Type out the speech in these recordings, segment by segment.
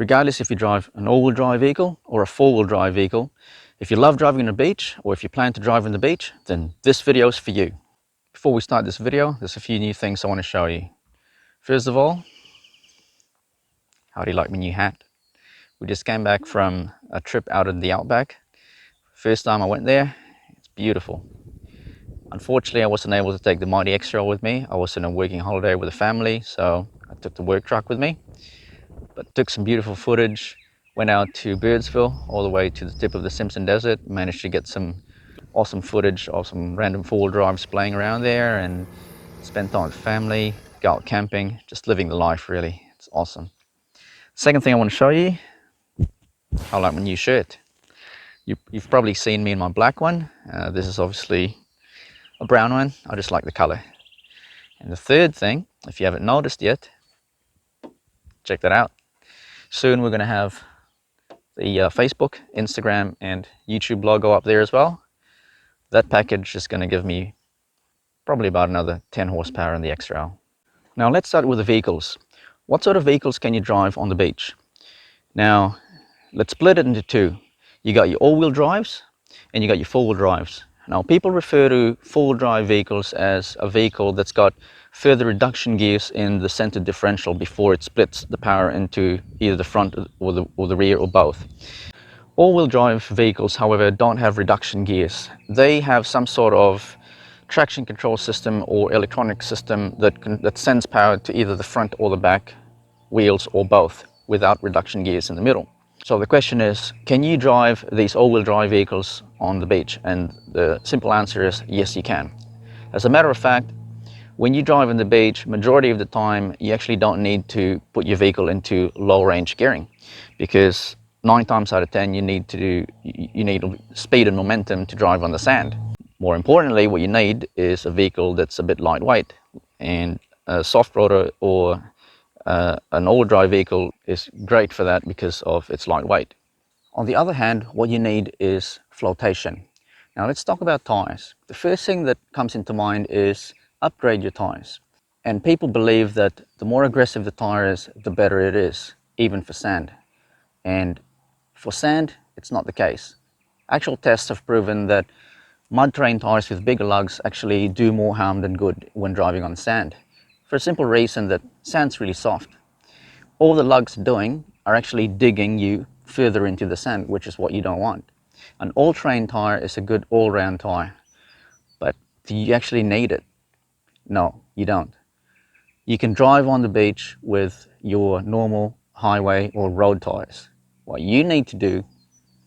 Regardless if you drive an all-wheel drive vehicle or a four-wheel drive vehicle, if you love driving on the beach or if you plan to drive on the beach, then this video is for you. Before we start this video, there's a few new things I want to show you. First of all, how do you like my new hat? We just came back from a trip out in the outback. First time I went there, it's beautiful. Unfortunately, I wasn't able to take the Mighty X-Trail with me. I was on a working holiday with the family, so I took the work truck with me. But took some beautiful footage, went out to Birdsville, all the way to the tip of the Simpson Desert, managed to get some awesome footage of some random four-wheel drives playing around there, and spent time with family, go out camping, just living the life really. It's awesome. Second thing I want to show you, I like my new shirt. You've probably seen me in my black one. This is obviously a brown one. I just like the color. And the third thing, if you haven't noticed yet, check that out. Soon we're going to have the Facebook, Instagram, and YouTube logo up there as well. That package is going to give me probably about another 10 horsepower in the X-Trail. Now let's start with the vehicles. What sort of vehicles can you drive on the beach? Now let's split it into two. You got your all-wheel drives and you got your four-wheel drives. Now people refer to four-wheel drive vehicles as a vehicle that's got further reduction gears in the center differential before it splits the power into either the front or the rear or both. All-wheel drive vehicles, however, don't have reduction gears. They have some sort of traction control system or electronic system that sends power to either the front or the back wheels or both without reduction gears in the middle. So the question is, can you drive these all-wheel drive vehicles on the beach? And the simple answer is yes, you can. As a matter of fact, when you drive on the beach, majority of the time, you actually don't need to put your vehicle into low range gearing, because 9 times out of 10, you need speed and momentum to drive on the sand. More importantly, what you need is a vehicle that's a bit lightweight, and a soft rotor or an all-wheel drive vehicle is great for that because of its lightweight. On the other hand, what you need is flotation. Now let's talk about tires. The first thing that comes into mind is upgrade your tires. And people believe that the more aggressive the tire is, the better it is, even for sand. And for sand, it's not the case. Actual tests have proven that mud terrain tires with bigger lugs actually do more harm than good when driving on sand. For a simple reason that sand's really soft. All the lugs are doing are actually digging you further into the sand, which is what you don't want. An all-terrain tire is a good all-round tire, but do you actually need it? No, you don't. You can drive on the beach with your normal highway or road tires. What you need to do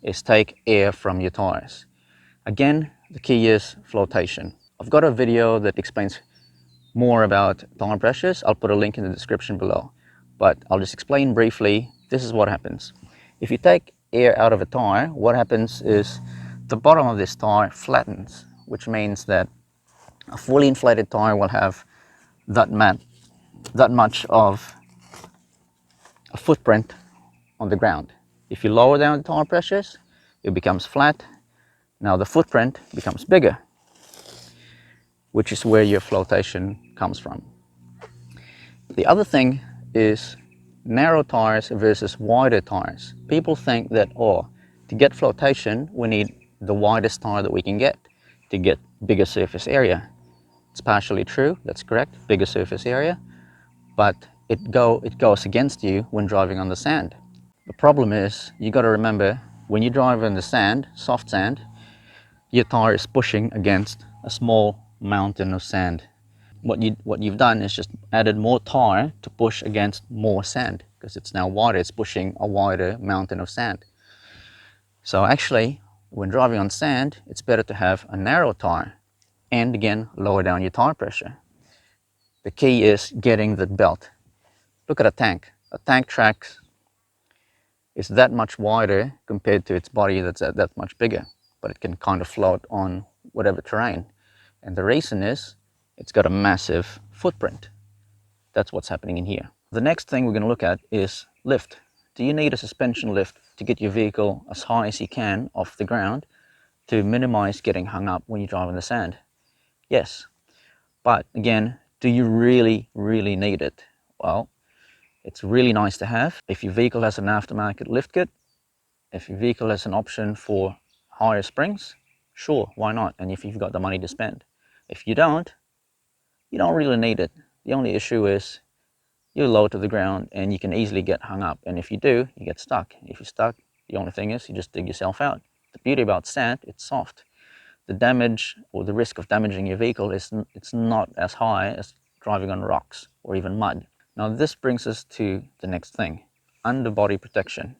is take air from your tires. Again, the key is flotation. I've got a video that explains more about tire pressures. I'll put a link in the description below, but I'll just explain briefly. This is what happens. If you take air out of a tire, what happens is the bottom of this tire flattens, which means that a fully inflated tire will have that much of a footprint on the ground. If you lower down the tire pressures, it becomes flat. Now the footprint becomes bigger, which is where your flotation comes from. The other thing is narrow tires versus wider tires. People think that, oh, to get flotation, we need the widest tire that we can get to get bigger surface area. It's partially true, that's correct, bigger surface area, but it goes against you when driving on the sand. The problem is, you got to remember, when you drive on the sand, soft sand, your tire is pushing against a small mountain of sand. What you've done is just added more tire to push against more sand, because it's now wider, it's pushing a wider mountain of sand. So actually, when driving on sand, it's better to have a narrow tire and again, lower down your tire pressure. The key is getting the belt. Look at a tank. A tank track is that much wider compared to its body that's that much bigger, but it can kind of float on whatever terrain. And the reason is, it's got a massive footprint. That's what's happening in here. The next thing we're going to look at is lift. Do you need a suspension lift to get your vehicle as high as you can off the ground to minimize getting hung up when you drive on the sand? Yes. But again, do you really need it? Well, It's really nice to have. If your vehicle has an aftermarket lift kit, if your vehicle has an option for higher springs, sure, why not? And if you've got the money to spend. If you don't really need it. The only issue is you're low to the ground and you can easily get hung up. And if you do, you get stuck. If you're stuck, the only thing is you just dig yourself out. The beauty about sand, it's soft. The damage or the risk of damaging your vehicle it's not as high as driving on rocks or even mud. Now this brings us to the next thing, underbody protection.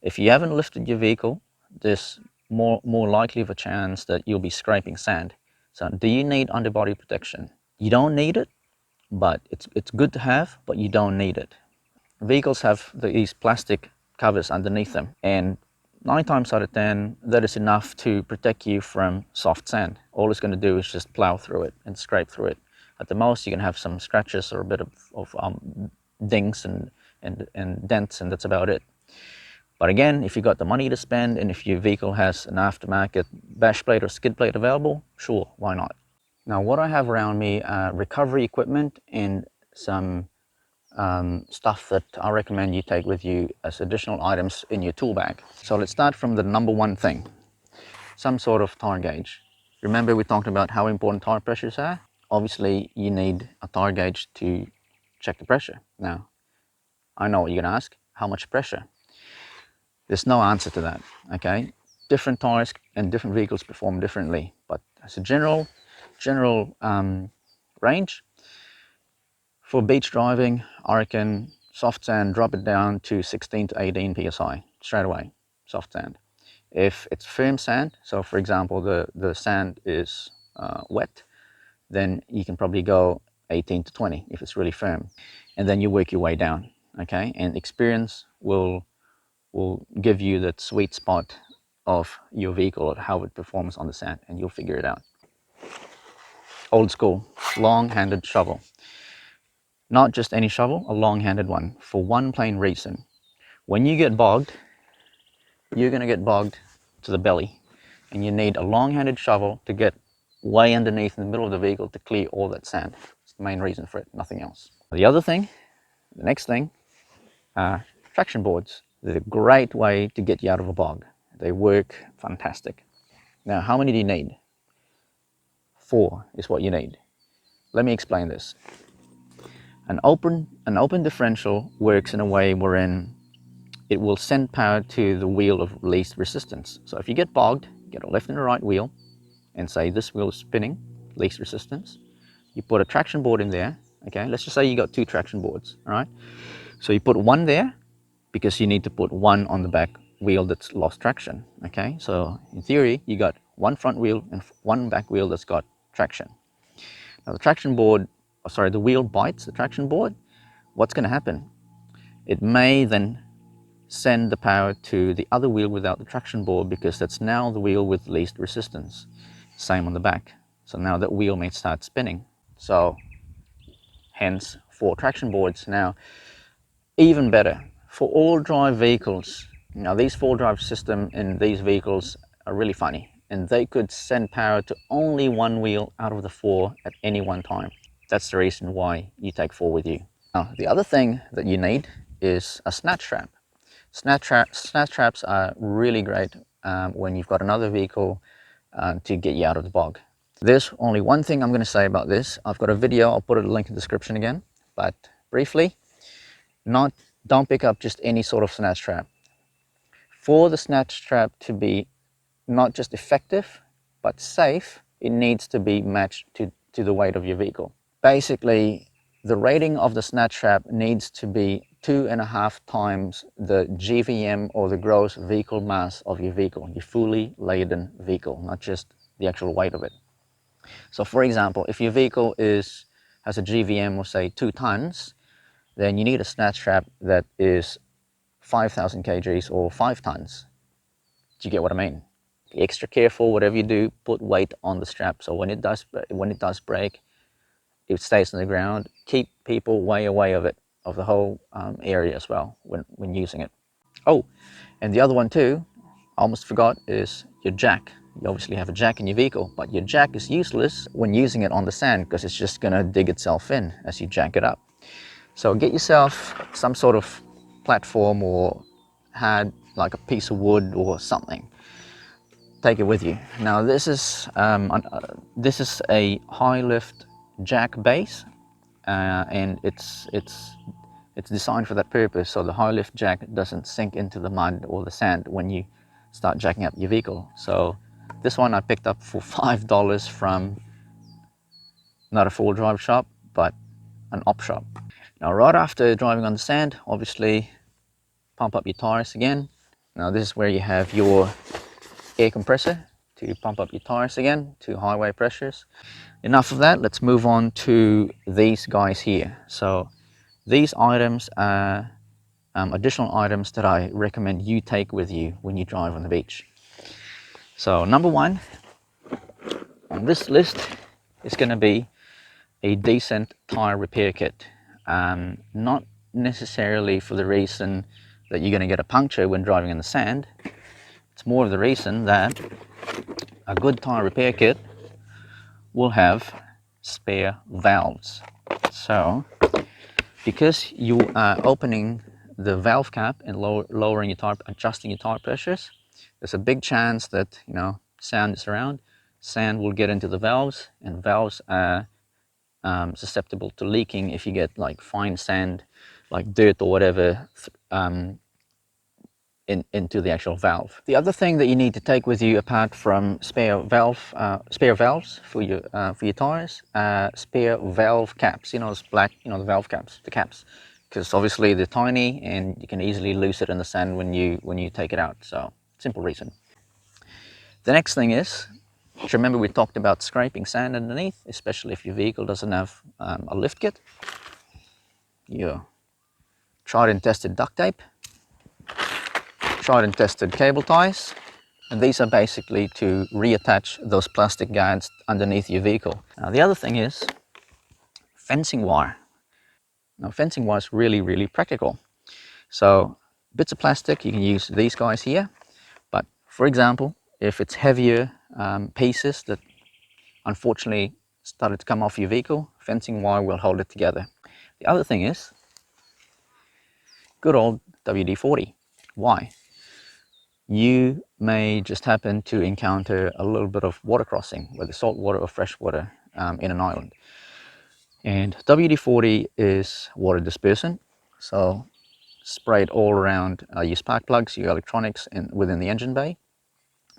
If you haven't lifted your vehicle, there's more likely of a chance that you'll be scraping sand. So do you need underbody protection? You don't need it, but it's good to have, but you don't need it. Vehicles have these plastic covers underneath them, and 9 times out of 10 that is enough to protect you from soft sand. All it's going to do is just plow through it and scrape through it. At the most you can have some scratches or a bit of dings and dents, and that's about it. But again, if you've got the money to spend and if your vehicle has an aftermarket bash plate or skid plate available, sure, why not? Now what I have around me are recovery equipment and some stuff that I recommend you take with you as additional items in your tool bag. So let's start from the number one thing, some sort of tire gauge. Remember we talked about how important tire pressures are? Obviously you need a tire gauge to check the pressure. Now, I know what you're gonna ask, how much pressure? There's no answer to that, okay? Different tires and different vehicles perform differently, but as a general range, for beach driving, I reckon soft sand, drop it down to 16 to 18 psi straight away, soft sand. If it's firm sand, so for example the sand is wet, then you can probably go 18 to 20 if it's really firm, and then you work your way down, okay? And experience will give you that sweet spot of your vehicle, of how it performs on the sand, and you'll figure it out. Old school, long-handed shovel. Not just any shovel, a long-handed one, for one plain reason. When you get bogged, you're going to get bogged to the belly, and you need a long-handed shovel to get way underneath in the middle of the vehicle to clear all that sand. It's the main reason for it, nothing else. The other thing, the next thing, are traction boards. They're a great way to get you out of a bog. They work fantastic. Now, how many do you need? 4 is what you need. Let me explain this. An open differential works in a way wherein it will send power to the wheel of least resistance. So if you get bogged, get a left and a right wheel, and say this wheel is spinning, least resistance. You put a traction board in there, okay? Let's just say you got 2 traction boards, all right? So you put one there because you need to put one on the back wheel that's lost traction, okay? So in theory, you got one front wheel and one back wheel that's got traction. Now the traction board, the wheel bites the traction board. What's going to happen? It may then send the power to the other wheel without the traction board, because that's now the wheel with least resistance. Same on the back. So now that wheel may start spinning. So hence 4 traction boards. Now, even better, for all drive vehicles, now these 4-drive system in these vehicles are really funny, and they could send power to only one wheel out of the 4 at any one time. That's the reason why you take 4 with you. Now, the other thing that you need is a snatch trap. Snatch traps are really great when you've got another vehicle to get you out of the bog. There's only one thing I'm going to say about this. I've got a video, I'll put a link in the description again, but briefly, don't pick up just any sort of snatch trap. For the snatch trap to be not just effective, but safe, it needs to be matched to the weight of your vehicle. Basically, the rating of the snatch trap needs to be 2.5 times the GVM, or the gross vehicle mass of your vehicle, your fully laden vehicle, not just the actual weight of it. So for example, if your vehicle has a GVM of say 2 tons, then you need a snatch trap that is 5,000 kgs or 5 tons. Do you get what I mean? Be extra careful, whatever you do, put weight on the strap, so when it does break, it stays on the ground. Keep people way away of it, of the whole area as well when using it. Oh, and the other one too, I almost forgot, is your jack. You obviously have a jack in your vehicle, but your jack is useless when using it on the sand, because it's just going to dig itself in as you jack it up. So get yourself some sort of platform or had like a piece of wood or something. Take it with you. Now this is a high lift jack base, and it's designed for that purpose, so the high lift jack doesn't sink into the mud or the sand when you start jacking up your vehicle. So this one I picked up for $5 from not a four-wheel drive shop, but an op shop. Now right after driving on the sand, obviously pump up your tires again. Now this is where you have your air compressor to pump up your tires again to highway pressures. Enough of that, let's move on to these guys here. So these items are additional items that I recommend you take with you when you drive on the beach. So number one on this list is going to be a decent tire repair kit. Not necessarily for the reason that you're going to get a puncture when driving in the sand. It's more of the reason that a good tire repair kit will have spare valves. So because you are opening the valve cap and lowering your tire, adjusting your tire pressures, there's a big chance that, you know, sand is around. Sand will get into the valves, and valves are susceptible to leaking if you get like fine sand, like dirt or whatever, into the actual valve. The other thing that you need to take with you, apart from spare valves for your tires, spare valve caps. You know, those black, you know, the valve caps, the caps, because obviously they're tiny and you can easily lose it in the sand when you take it out. So simple reason. The next thing is, remember we talked about scraping sand underneath, especially if your vehicle doesn't have a lift kit. Your tried and tested duct tape, tried and tested cable ties, and these are basically to reattach those plastic guides underneath your vehicle. Now the other thing is fencing wire. Now fencing wire is really practical. So bits of plastic, you can use these guys here, but for example, if it's heavier pieces that unfortunately started to come off your vehicle, fencing wire will hold it together. The other thing is good old WD-40. Why? You may just happen to encounter a little bit of water crossing, whether salt water or fresh water, in an island. And WD-40 is water dispersant, so spray it all around your spark plugs, your electronics, and within the engine bay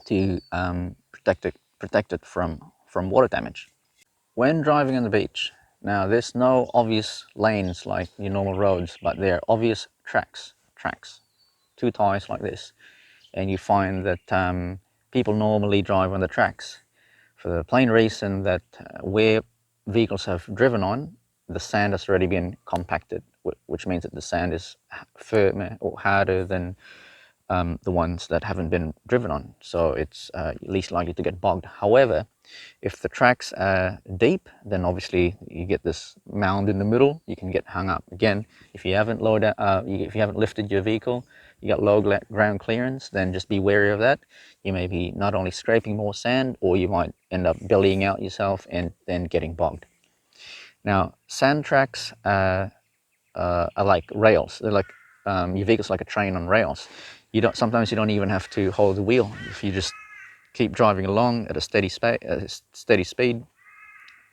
to protect it from water damage. When driving on the beach, now there's no obvious lanes like your normal roads, but there are obvious tracks, two tires like this. And you find that people normally drive on the tracks for the plain reason that where vehicles have driven on, the sand has already been compacted, which means that the sand is firmer or harder than the ones that haven't been driven on. So it's least likely to get bogged. However, if the tracks are deep, then obviously you get this mound in the middle, you can get hung up. Again, if you haven't lifted your vehicle, you got low ground clearance, then just be wary of that. You may be not only scraping more sand, or you might end up bellying out yourself and then getting bogged. Now, sand tracks are like rails. They're like your vehicle's like a train on rails. Sometimes you don't even have to hold the wheel. If you just keep driving along at a steady speed,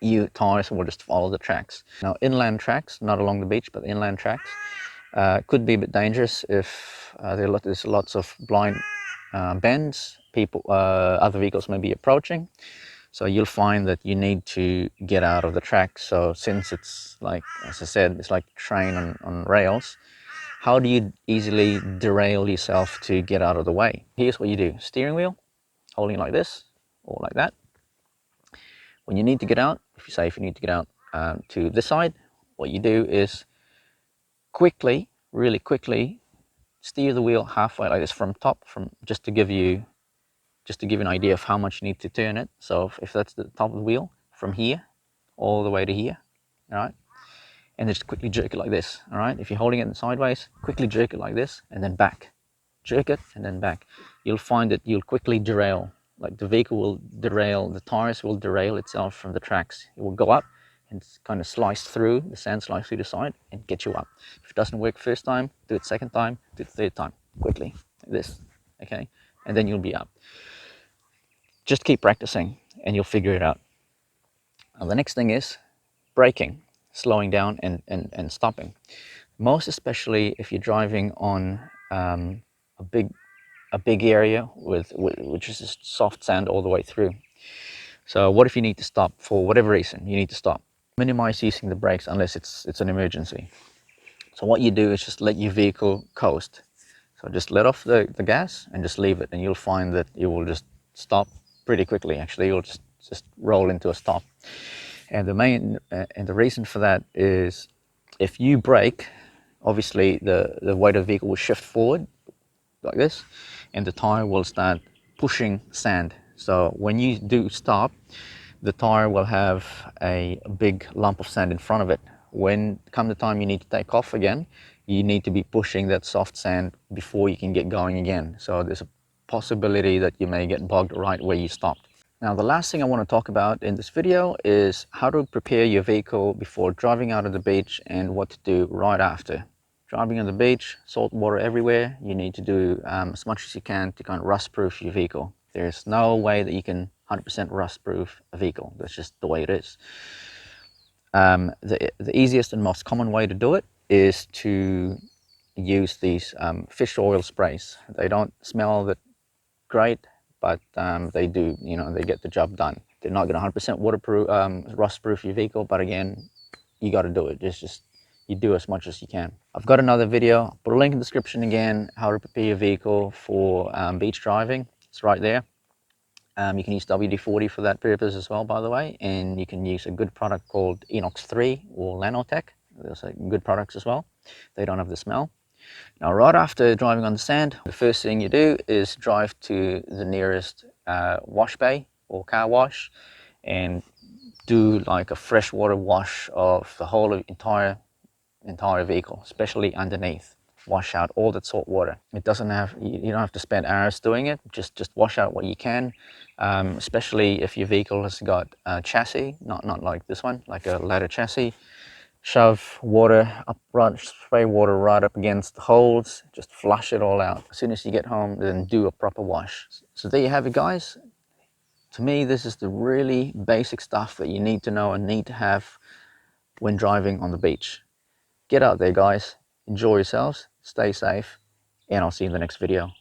your tires will just follow the tracks. Now, inland tracks, not along the beach, but inland tracks, could be a bit dangerous if there's lots of blind bends. Other vehicles may be approaching. So you'll find that you need to get out of the track. So since it's like, as I said, it's like a train on rails, how do you easily derail yourself to get out of the way? Here's what you do. Steering wheel, holding it like this or like that. When you need to get out, if you need to get out to this side, what you do is really quickly steer the wheel halfway like this from top, just to give you an idea of how much you need to turn it. So if that's the top of the wheel, from here all the way to here, all right? And then just quickly jerk it like this, all right? If you're holding it sideways, quickly jerk it like this and then back. Jerk it and then back. You'll find that you'll quickly derail. Like the vehicle will derail, the tires will derail itself from the tracks. It will go up and kind of slice through the sand, slice through the side and get you up. If it doesn't work first time, do it second time, do it third time, quickly, like this, okay? And then you'll be up. Just keep practicing and you'll figure it out. Now, the next thing is braking, slowing down and stopping. Most especially if you're driving on a big area which is just soft sand all the way through. So what if you need to stop for whatever reason? You need to stop. Minimize using the brakes unless it's an emergency. So what you do is just let your vehicle coast. So just let off the gas and just leave it, and you'll find that you will just stop pretty quickly. Actually, you'll just roll into a stop. And the reason for that is if you brake, obviously the weight of the vehicle will shift forward like this, and the tire will start pushing sand. So when you do stop, the tire will have a big lump of sand in front of it. When come the time you need to take off again, you need to be pushing that soft sand before you can get going again. So there's a possibility that you may get bogged right where you stopped. Now, the last thing I want to talk about in this video is how to prepare your vehicle before driving out of the beach and what to do right after. Driving on the beach, salt water everywhere, you need to do as much as you can to kind of rust-proof your vehicle. There's no way that you can 100% rust-proof a vehicle. That's just the way it is. The easiest and most common way to do it is to use these fish oil sprays. They don't smell that great, but they do, you know, they get the job done. They're not going to 100% waterproof, rust-proof your vehicle, but again, you got to do it. Just you do as much as you can. I've got another video. I'll put a link in the description again, how to prepare your vehicle for beach driving. It's right there. You can use WD-40 for that purpose as well, by the way, and you can use a good product called Inox 3 or Nanotech. Those are good products as well. They don't have the smell. Now, right after driving on the sand, the first thing you do is drive to the nearest wash bay or car wash and do like a freshwater wash of the whole entire vehicle, especially underneath. Wash out all that salt water. It doesn't have, you don't have to spend hours doing it. Just wash out what you can, especially if your vehicle has got a chassis, not like this one, like a ladder chassis. Shove water up, right, spray water right up against the holes, just flush it all out. As soon as you get home, then do a proper wash. So there you have it, guys. To me, this is the really basic stuff that you need to know and need to have when driving on the beach. Get out there, guys. Enjoy yourselves, stay safe, and I'll see you in the next video.